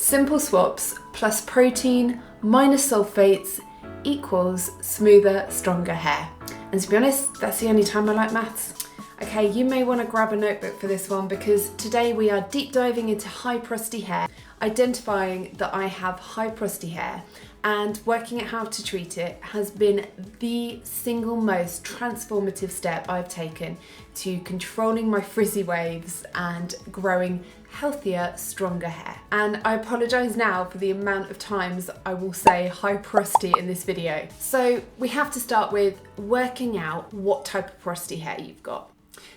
Simple swaps plus protein minus sulfates equals smoother, stronger hair. And to be honest, that's the only time I like maths. Okay, you may want to grab a notebook for this one because today we are deep diving into high porosity hair, identifying that I have high porosity hair, and working out how to treat it has been the single most transformative step I've taken to controlling my frizzy waves and growing healthier, stronger hair. And I apologise now for the amount of times I will say high porosity in this video. So we have to start with working out what type of porosity hair you've got.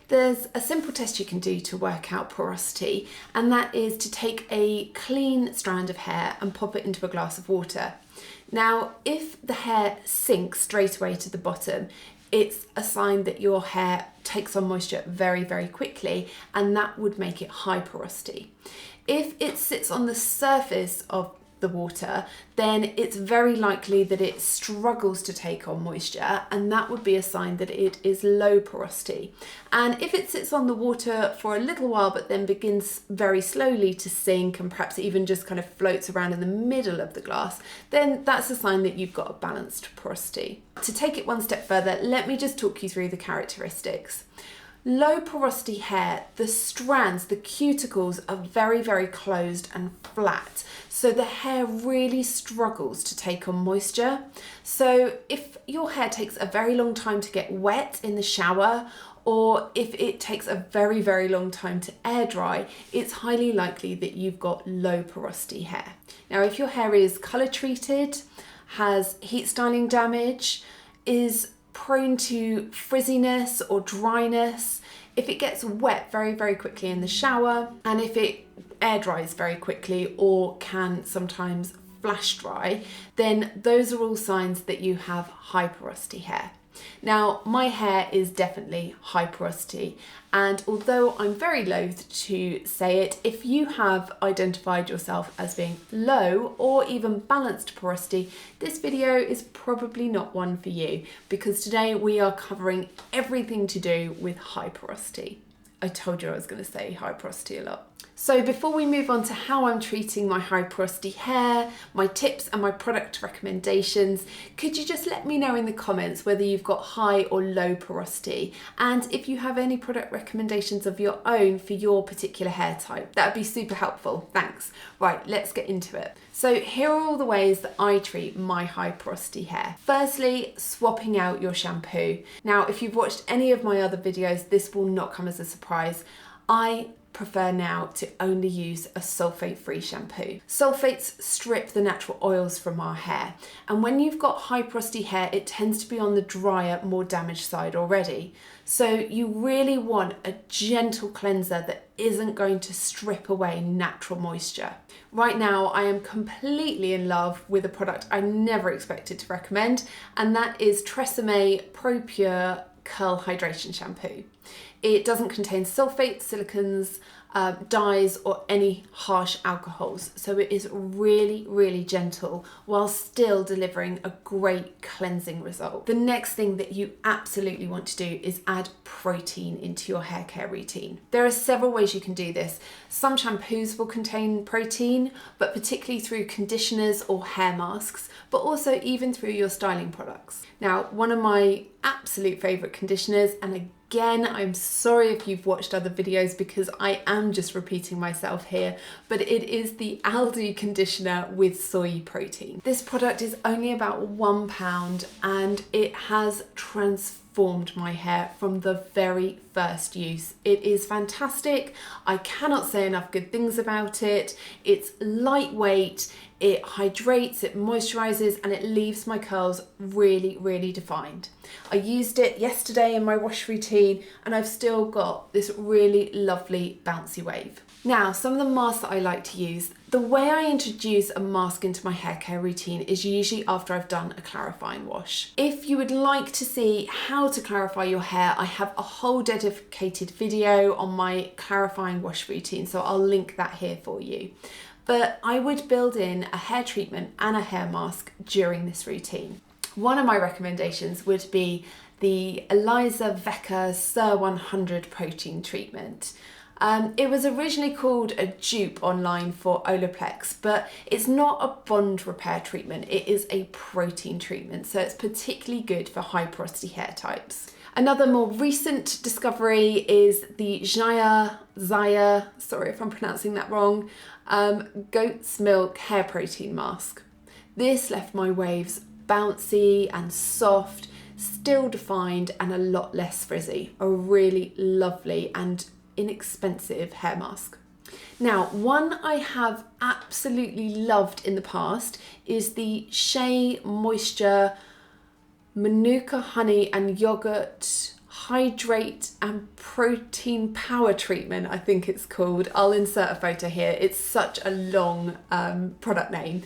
There's a simple test you can do to work out porosity, and that is to take a clean strand of hair and pop it into a glass of water. Now, if the hair sinks straight away to the bottom, it's a sign that your hair takes on moisture very, very quickly, and that would make it high porosity. If it sits on the surface of the water, then it's very likely that it struggles to take on moisture, and that would be a sign that it is low porosity. And if it sits on the water for a little while but then begins very slowly to sink and perhaps even just kind of floats around in the middle of the glass, then that's a sign that you've got a balanced porosity. To take it one step further, let me just talk you through the characteristics. Low porosity hair, the strands, the cuticles are very, very closed and flat. So the hair really struggles to take on moisture. So if your hair takes a very long time to get wet in the shower, or if it takes a very, very long time to air dry, it's highly likely that you've got low porosity hair. Now, if your hair is colour treated, has heat styling damage, is prone to frizziness or dryness, if it gets wet very, very quickly in the shower, and if it air dries very quickly or can sometimes flash dry, then those are all signs that you have high porosity hair. Now, my hair is definitely high porosity, and although I'm very loath to say it, if you have identified yourself as being low or even balanced porosity, this video is probably not one for you, because today we are covering everything to do with high porosity. I told you I was going to say high porosity a lot. So before we move on to how I'm treating my high porosity hair, my tips and my product recommendations, could you just let me know in the comments whether you've got high or low porosity, and if you have any product recommendations of your own for your particular hair type? That would be super helpful. Thanks. Right, let's get into it. So here are all the ways that I treat my high porosity hair. Firstly, swapping out your shampoo. Now, if you've watched any of my other videos, this will not come as a surprise. I prefer now to only use a sulfate-free shampoo. Sulfates strip the natural oils from our hair, and when you've got high porosity hair, it tends to be on the drier, more damaged side already. So you really want a gentle cleanser that isn't going to strip away natural moisture. Right now, I am completely in love with a product I never expected to recommend, and that is Tresemme Pro Pure Curl Hydration Shampoo. It doesn't contain sulfates, silicons, dyes or any harsh alcohols, so it is really, really gentle while still delivering a great cleansing result. The next thing that you absolutely want to do is add protein into your hair care routine. There are several ways you can do this. Some shampoos will contain protein, but particularly through conditioners or hair masks, but also even through your styling products. Now, one of my absolute favourite conditioners, and again, I'm sorry if you've watched other videos because I am just repeating myself here, but it is the Aldi conditioner with soy protein. This product is only about £1 and it has transformed my hair from the very first use. It is fantastic. I cannot say enough good things about it. It's lightweight, it hydrates, it moisturizes, and it leaves my curls really, really defined. I used it yesterday in my wash routine and I've still got this really lovely bouncy wave. Now, some of the masks that I like to use. The way I introduce a mask into my hair care routine is usually after I've done a clarifying wash. If you would like to see how to clarify your hair, I have a whole dedicated video on my clarifying wash routine, so I'll link that here for you. But I would build in a hair treatment and a hair mask during this routine. One of my recommendations would be the Eliza Vecca Sur 100 protein treatment. It was originally called a dupe online for Olaplex, but it's not a bond repair treatment, it is a protein treatment, so it's particularly good for high porosity hair types. Another more recent discovery is the Zaija, sorry if I'm pronouncing that wrong, goat's milk hair protein mask. This left my waves bouncy and soft, still defined and a lot less frizzy. A really lovely and inexpensive hair mask. Now, one I have absolutely loved in the past is the Shea Moisture Manuka Honey and Yogurt Hydrate and Protein Power Treatment, I think it's called. I'll insert a photo here. It's such a long product name.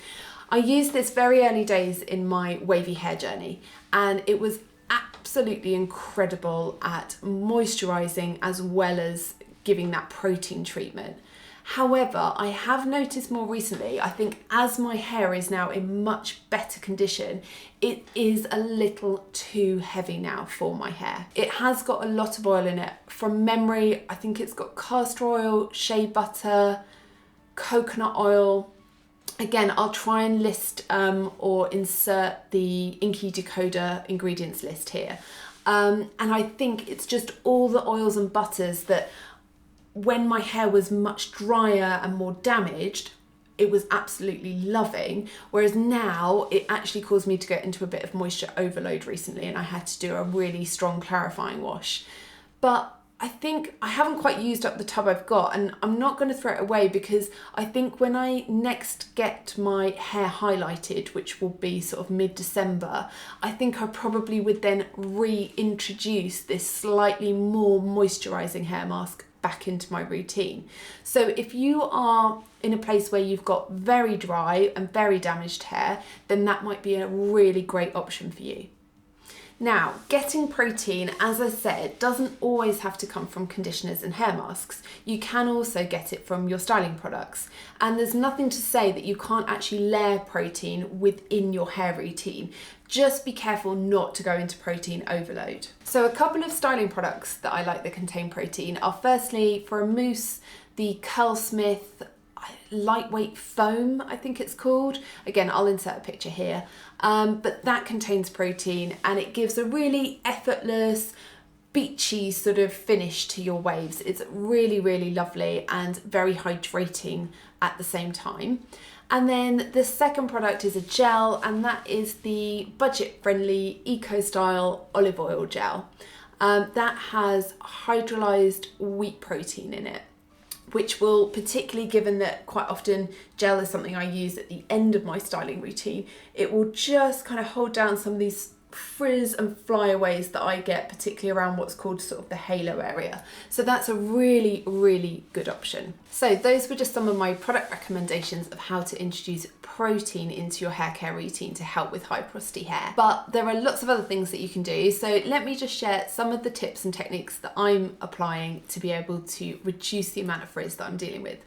I used this very early days in my wavy hair journey, and it was absolutely incredible at moisturizing as well as giving that protein treatment. However, I have noticed more recently, I think as my hair is now in much better condition, it is a little too heavy now for my hair. It has got a lot of oil in it. From memory, I think it's got castor oil, shea butter, coconut oil. Again, I'll try and list or insert the Inky Decoder ingredients list here. And I think it's just all the oils and butters that when my hair was much drier and more damaged, it was absolutely loving. Whereas now it actually caused me to get into a bit of moisture overload recently, and I had to do a really strong clarifying wash. But I think I haven't quite used up the tub I've got, and I'm not going to throw it away because I think when I next get my hair highlighted, which will be sort of mid-December, I think I probably would then reintroduce this slightly more moisturising hair mask back into my routine. So if you are in a place where you've got very dry and very damaged hair, then that might be a really great option for you. Now, getting protein, as I said, doesn't always have to come from conditioners and hair masks. You can also get it from your styling products. And there's nothing to say that you can't actually layer protein within your hair routine. Just be careful not to go into protein overload. So a couple of styling products that I like that contain protein are, firstly, for a mousse, the Curlsmith lightweight foam, I think it's called. Again, I'll insert a picture here. But that contains protein and it gives a really effortless, beachy sort of finish to your waves. It's really, really lovely and very hydrating at the same time. And then the second product is a gel, and that is the budget-friendly eco-style olive oil gel. That has hydrolyzed wheat protein in it, which will, particularly given that quite often gel is something I use at the end of my styling routine, it will just kind of hold down some of these frizz and flyaways that I get, particularly around what's called sort of the halo area. So that's a really, really good option. So those were just some of my product recommendations of how to introduce protein into your hair care routine to help with high porosity hair. But there are lots of other things that you can do. So let me just share some of the tips and techniques that I'm applying to be able to reduce the amount of frizz that I'm dealing with.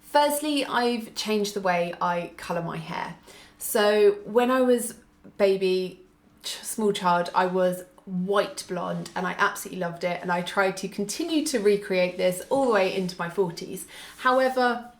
Firstly, I've changed the way I colour my hair. So when I was small child, I was white blonde and I absolutely loved it, and I tried to continue to recreate this all the way into my 40s. However,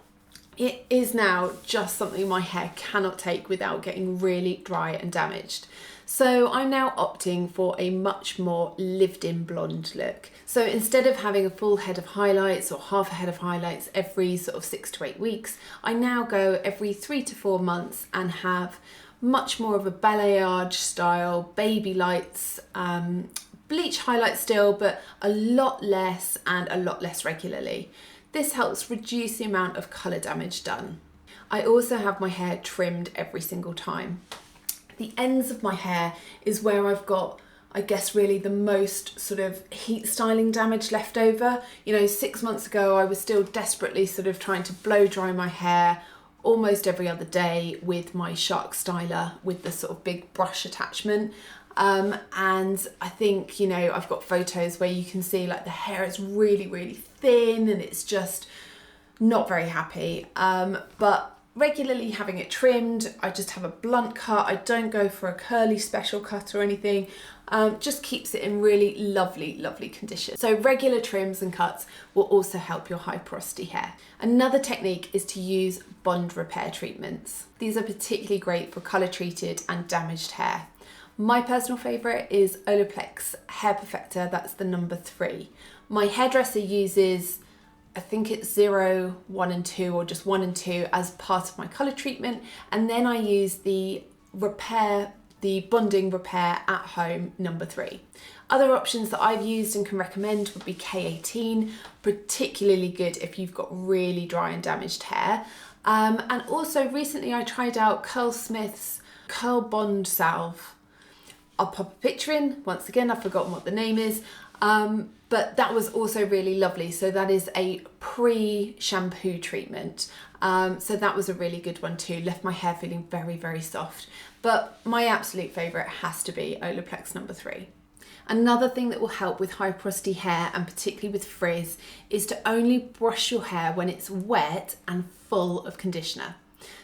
it is now just something my hair cannot take without getting really dry and damaged. So I'm now opting for a much more lived-in blonde look. So instead of having a full head of highlights or half a head of highlights every sort of 6 to 8 weeks, I now go every 3 to 4 months and have much more of a balayage style, baby lights, bleach highlights still, but a lot less and a lot less regularly. This helps reduce the amount of colour damage done. I also have my hair trimmed every single time. The ends of my hair is where I've got, I guess, really the most sort of heat styling damage left over. 6 months ago, I was still desperately sort of trying to blow dry my hair almost every other day with my Shark styler with the sort of big brush attachment. And I think, I've got photos where you can see like the hair is really, really thin and it's just not very happy. But regularly having it trimmed. I just have a blunt cut. I don't go for a curly special cut or anything. Just keeps it in really lovely, lovely condition. So regular trims and cuts will also help your high porosity hair. Another technique is to use bond repair treatments. These are particularly great for colour treated and damaged hair. My personal favourite is Olaplex Hair Perfector, that's the number 3. My hairdresser uses, I think it's 0, 1 and 2, or just 1 and 2 as part of my colour treatment, and then I use the bonding repair at home, number 3. Other options that I've used and can recommend would be K18, particularly good if you've got really dry and damaged hair. And also recently I tried out Curlsmith's Curl Bond Salve. I'll pop a picture in, once again I've forgotten what the name is, but that was also really lovely. So that is a pre-shampoo treatment. So that was a really good one too, left my hair feeling very, very soft. But my absolute favourite has to be Olaplex number 3. Another thing that will help with high porosity hair, and particularly with frizz, is to only brush your hair when it's wet and full of conditioner.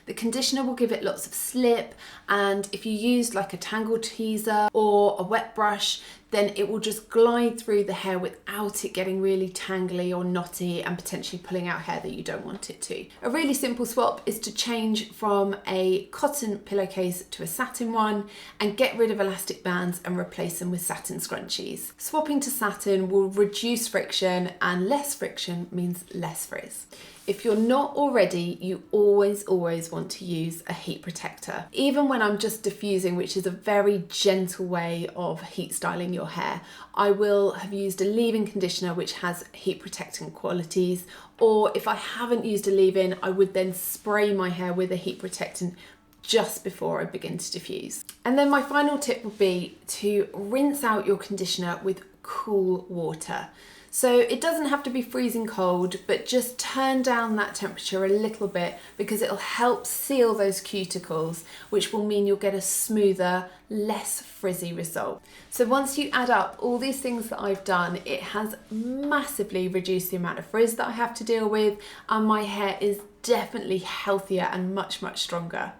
The conditioner will give it lots of slip, and if you use like a tangle teaser or a wet brush, then it will just glide through the hair without it getting really tangly or knotty and potentially pulling out hair that you don't want it to. A really simple swap is to change from a cotton pillowcase to a satin one and get rid of elastic bands and replace them with satin scrunchies. Swapping to satin will reduce friction, and less friction means less frizz. If you're not already, you always want to use a heat protector. Even when I'm just diffusing, which is a very gentle way of heat styling your hair, I will have used a leave-in conditioner which has heat protectant qualities, or if I haven't used a leave-in, I would then spray my hair with a heat protectant just before I begin to diffuse. And then my final tip would be to rinse out your conditioner with cool water. So it doesn't have to be freezing cold, but just turn down that temperature a little bit, because it'll help seal those cuticles, which will mean you'll get a smoother, less frizzy result. So once you add up all these things that I've done, it has massively reduced the amount of frizz that I have to deal with, and my hair is definitely healthier and much, much stronger.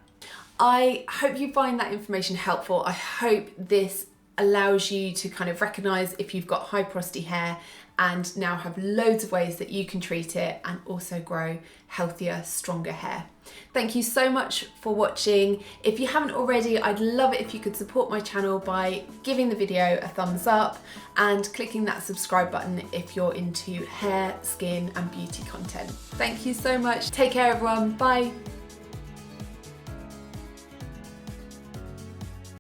I hope you find that information helpful. I hope this allows you to kind of recognize if you've got high porosity hair and now have loads of ways that you can treat it and also grow healthier, stronger hair. Thank you so much for watching. If you haven't already, I'd love it if you could support my channel by giving the video a thumbs up and clicking that subscribe button if you're into hair, skin and beauty content. Thank you so much. Take care everyone. Bye.